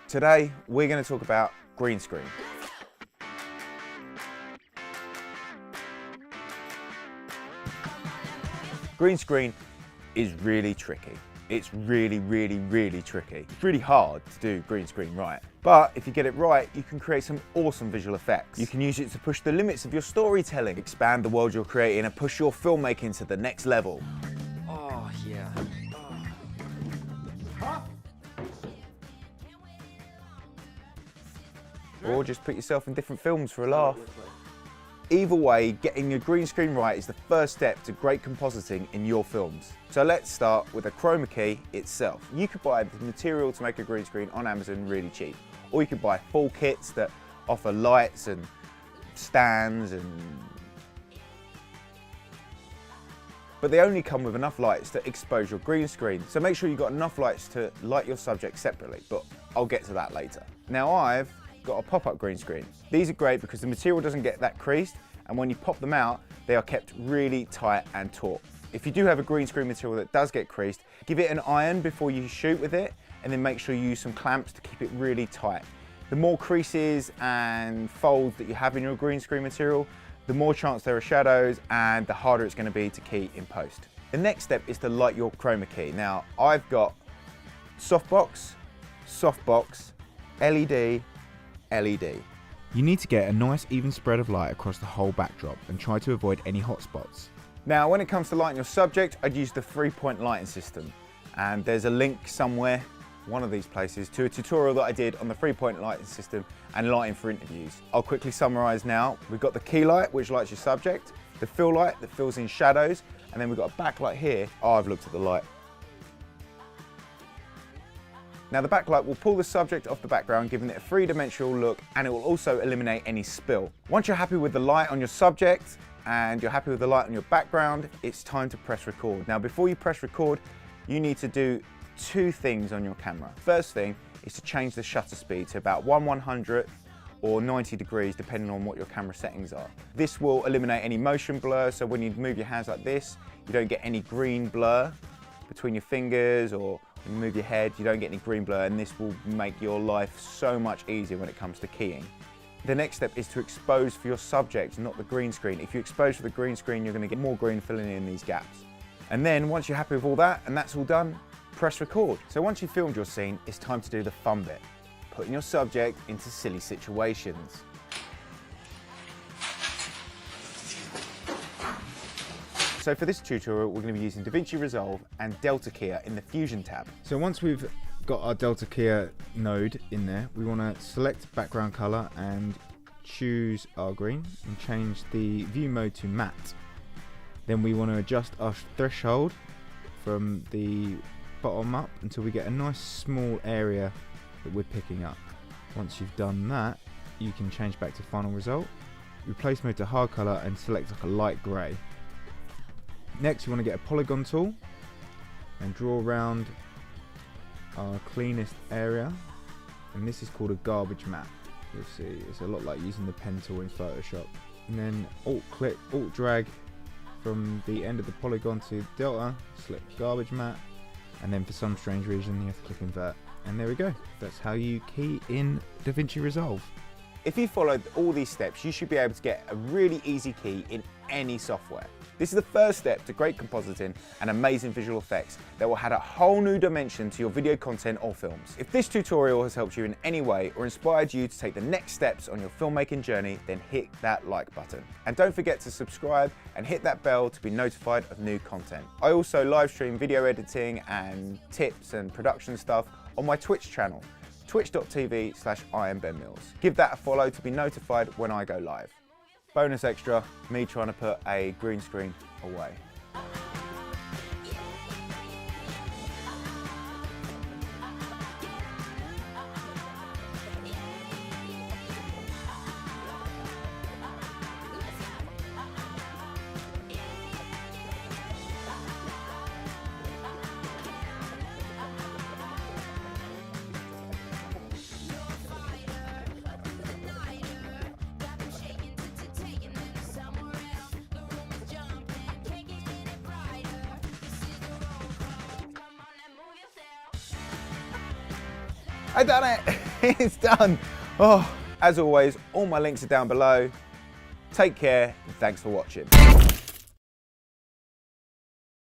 Today, we're going to talk about green screen. Green screen is really tricky. It's really tricky. It's really hard to do green screen right. But if you get it right, you can create some awesome visual effects. You can use it to push the limits of your storytelling, expand the world you're creating, and push your filmmaking to the next level. Oh, yeah. Or just put yourself in different films for a laugh. Either way, getting your green screen right is the first step to great compositing in your films. So let's start with a chroma key itself. You could buy the material to make a green screen on Amazon really cheap. Or you could buy full kits that offer lights and stands but they only come with enough lights to expose your green screen. So make sure you've got enough lights to light your subject separately, but I'll get to that later. Now I've got a pop-up green screen. These are great because the material doesn't get that creased, and when you pop them out, they are kept really tight and taut. If you do have a green screen material that does get creased, give it an iron before you shoot with it, and then make sure you use some clamps to keep it really tight. The more creases and folds that you have in your green screen material, the more chance there are shadows and the harder it's going to be to key in post. The next step is to light your chroma key. Now I've got softbox, LED, LED. You need to get a nice even spread of light across the whole backdrop and try to avoid any hot spots. Now when it comes to lighting your subject, I'd use the 3-point lighting system, and there's a link somewhere, one of these places, to a tutorial that I did on the 3-point lighting system and lighting for interviews. I'll quickly summarise now. We've got the key light, which lights your subject, the fill light that fills in shadows, and then we've got a backlight here. Oh, I've looked at the light. Now the backlight will pull the subject off the background, giving it a three-dimensional look, and it will also eliminate any spill. Once you're happy with the light on your subject and you're happy with the light on your background, it's time to press record. Now before you press record, you need to do two things on your camera. First thing is to change the shutter speed to about 1/100th or 90 degrees depending on what your camera settings are. This will eliminate any motion blur, so when you move your hands like this, you don't get any green blur between your fingers, or when you move your head, you don't get any green blur, and this will make your life so much easier when it comes to keying. The next step is to expose for your subject, not the green screen. If you expose for the green screen, you're going to get more green filling in these gaps. And then once you're happy with all that and that's all done, press record. So once you've filmed your scene, it's time to do the fun bit, putting your subject into silly situations. So for this tutorial, we're going to be using DaVinci Resolve and Delta Keyer in the Fusion tab. So once we've got our Delta Keyer node in there, we want to select background color and choose our green and change the view mode to matte. Then we want to adjust our threshold from the bottom up until we get a nice small area that we're picking up. Once you've done that, you can change back to final result, replace mode to hard color and select like a light grey. Next you want to get a polygon tool and draw around our cleanest area, and this is called a garbage map. You'll see it's a lot like using the pen tool in Photoshop. And then alt drag from the end of the polygon to delta, select garbage map, and then for some strange reason you have to click invert, and there we go. That's how you key in DaVinci Resolve. If you followed all these steps, you should be able to get a really easy key in any software. This is the first step to great compositing and amazing visual effects that will add a whole new dimension to your video content or films. If this tutorial has helped you in any way or inspired you to take the next steps on your filmmaking journey, then hit that like button. And don't forget to subscribe and hit that bell to be notified of new content. I also live stream video editing and tips and production stuff on my Twitch channel, twitch.tv/IamBenMills. Give that a follow to be notified when I go live. Bonus extra, me trying to put a green screen away. I done it! It's done. Oh, as always, all my links are down below. Take care and thanks for watching.